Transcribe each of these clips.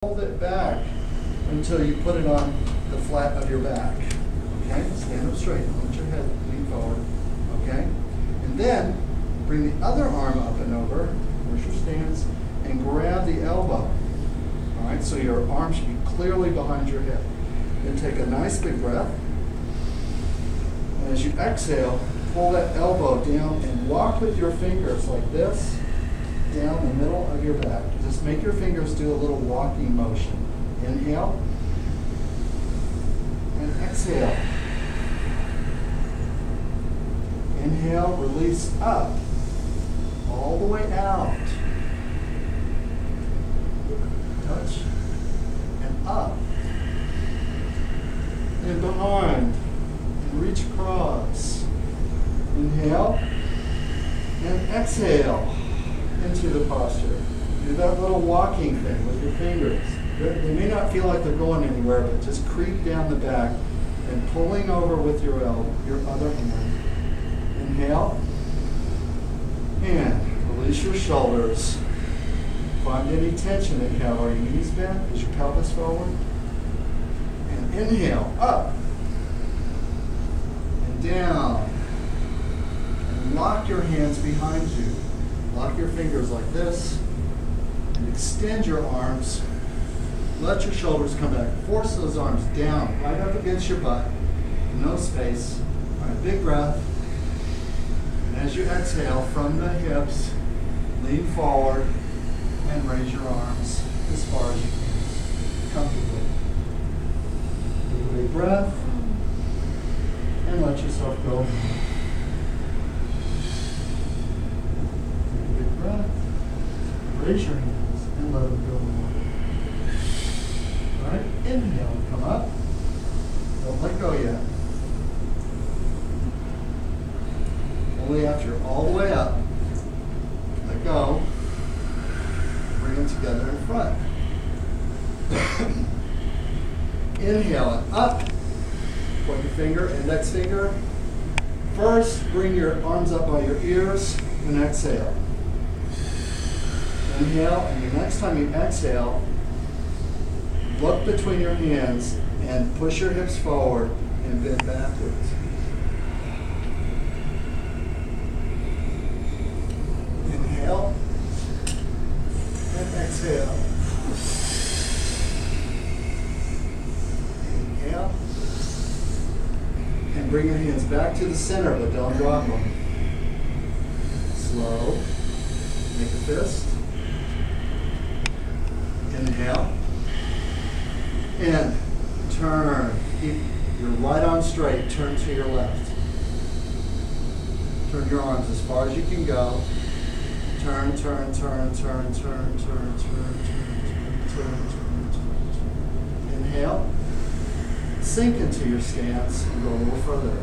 Hold it back until you put it on the flat of your back. Okay? Stand up straight. Don't let your head lean forward. Okay? And then bring the other arm up and over. Where's your stance? And grab the elbow. All right? So your arm should be clearly behind your hip. Then take a nice big breath. And as you exhale, pull that elbow down and walk with your fingers like this down the middle of your back. Just make your fingers do a little walking motion. Inhale and exhale. Inhale, release up, all the way out. Touch and up. And behind. And reach across. Inhale and exhale into the posture. Do that little walking thing with your fingers. They may not feel like they're going anywhere, but just creep down the back and pulling over with your other hand. Inhale and release your shoulders. Find any tension that you have. Are your knees bent? Is your pelvis forward? And inhale, up and down. And lock your hands behind you. Lock your fingers like this and extend your arms. Let your shoulders come back. Force those arms down, right up against your butt. No space. All right, big breath. And as you exhale from the hips, lean forward and raise your arms as far as you can, comfortably. Take a big breath and let yourself go. Breath. Raise your hands and let them go more. All right, inhale, come up. Don't let go yet. Only after you're all the way up, let go. Bring them together in front. Inhale and up. Point your finger, index finger. First, bring your arms up by your ears and exhale. Inhale, and the next time you exhale, look between your hands and push your hips forward and bend backwards. Inhale and exhale. Inhale and bring your hands back to the center, but don't drop them. Slow. Make a fist. Inhale, and turn. Keep your right arm straight, turn to your left. Turn your arms as far as you can go. Turn, turn, turn, turn, turn, turn, turn, turn, turn, turn, turn. Inhale, sink into your stance and go a little further.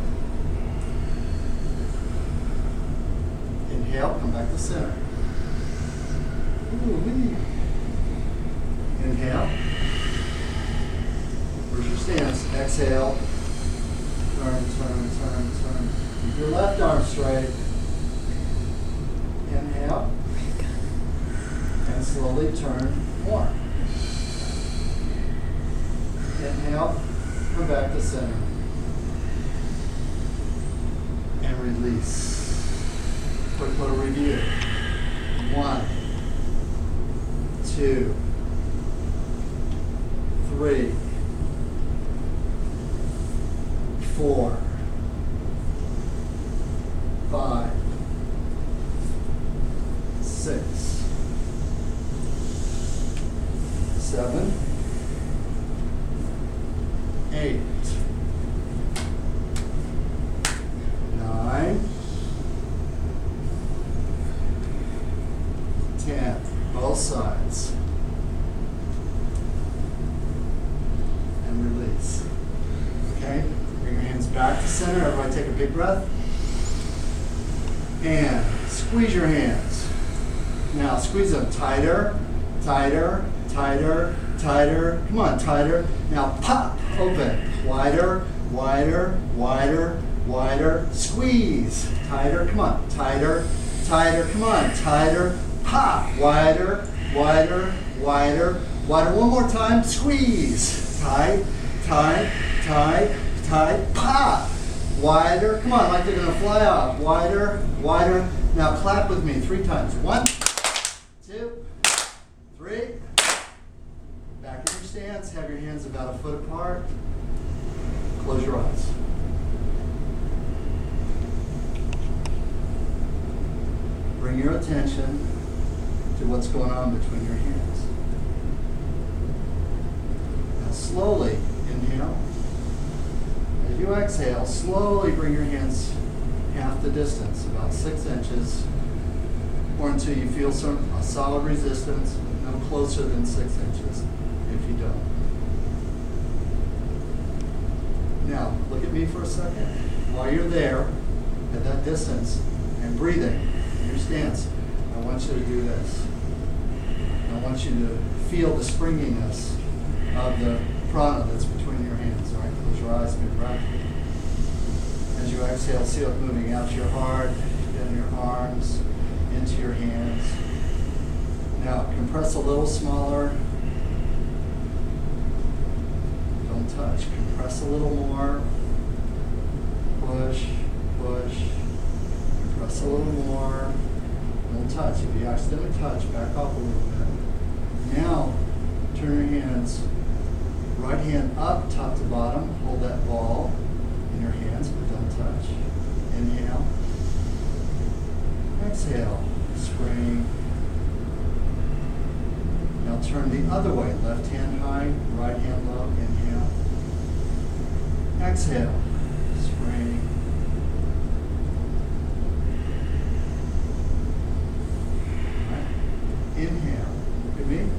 Inhale, come back to center. Ooh-wee. Inhale. Where's your stance? Exhale. Turn, turn, turn, turn. Keep your left arm straight. Inhale. And slowly turn more. Inhale. Come back to center. And release. Quick little review. 1, 2, 3, 4, 5, 6, 7, 8, 9, 10. Both sides. And release. Okay? Bring your hands back to center. Everybody take a big breath. And squeeze your hands. Now squeeze them tighter, tighter, tighter, tighter. Come on, tighter. Now pop, open. Wider, wider, wider, wider. Squeeze. Tighter, come on. Tighter, tighter, come on. Tighter. Pop. Wider, wider, wider, Wider one more time. Squeeze. Tight, tight, tight, tight. Pop. Wider. Come on, like they're going to fly off. Wider, wider. Now clap with me 3 times. 1, 2, 3. Back in your stance. Have your hands about a foot apart. Close your eyes. Bring your attention to what's going on between your hands. Now slowly inhale. As you exhale, slowly bring your hands half the distance, about 6 inches, or until you feel a solid resistance, no closer than 6 inches if you don't. Now, look at me for a second. While you're there, at that distance, and breathing in your stance, I want you to do this. I want you to feel the springiness of the prana that's between your hands. All right, close your eyes, big breath. As you exhale, see it moving out to your heart, down your arms, into your hands. Now, compress a little smaller. Don't touch. Compress a little more. Push, push. Compress a little more. Don't touch. If you accidentally touch, back off a little bit. Now, turn your hands. Right hand up, top to bottom. Hold that ball in your hands, but don't touch. Inhale. Exhale. Spring. Now turn the other way. Left hand high, right hand low. Inhale. Exhale. Spring. Right. Inhale. Look at me.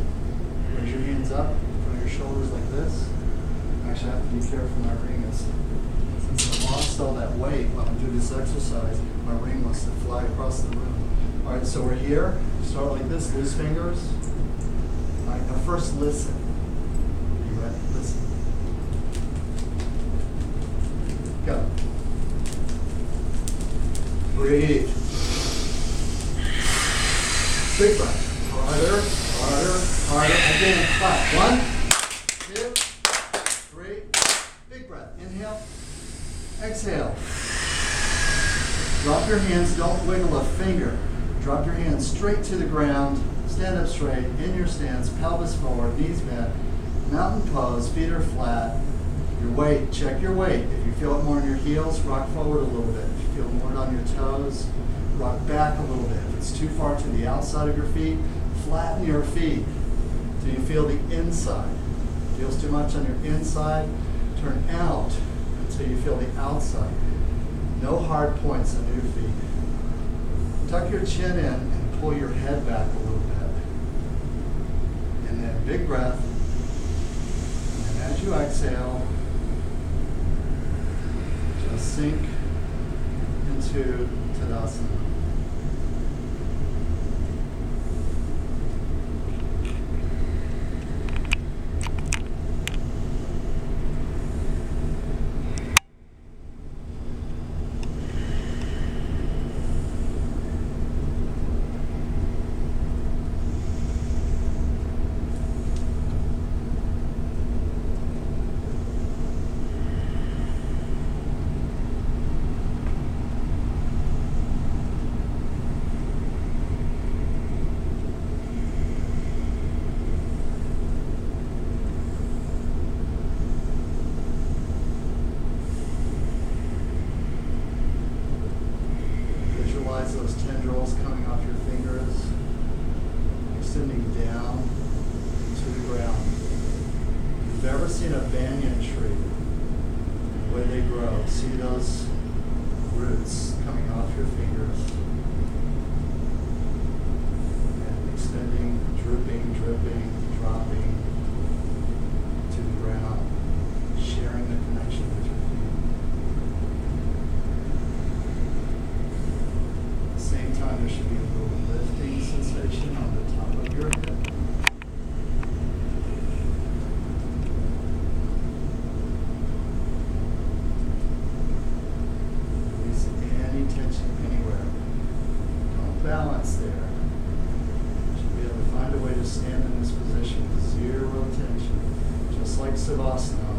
Raise your hands up in front of your shoulders like this. Actually, I have to be careful my ring is, since I lost all that weight when I do this exercise, my ring wants to fly across the room. All right, so we're here. Start like this, loose fingers. All right, now first listen. Are you ready? Listen. Go. Breathe. Big breath. Harder, harder, harder. Again, clap. 1, 2, 3. Big breath. Inhale. Exhale. Drop your hands. Don't wiggle a finger. Drop your hands straight to the ground. Stand up straight. In your stance. Pelvis forward. Knees bent. Mountain pose. Feet are flat. Your weight. Check your weight. If you feel it more in your heels, rock forward a little bit. If you feel more on your toes, rock back a little bit. If it's too far to the outside of your feet, flatten your feet till you feel the inside. If it feels too much on your inside, turn out until you feel the outside. No hard points on your feet. Tuck your chin in and pull your head back a little bit. And then big breath. And as you exhale, just sink into Tadasana. Those tendrils coming off your fingers, extending down to the ground. If you've ever seen a banyan tree, the way they grow, see those roots coming off your fingers and extending, drooping, dripping, dropping to the ground, sharing the connection with your feet. Same time, there should be a little lifting sensation on the top of your head. Release any tension anywhere. Don't balance there. You should be able to find a way to stand in this position. Savasana.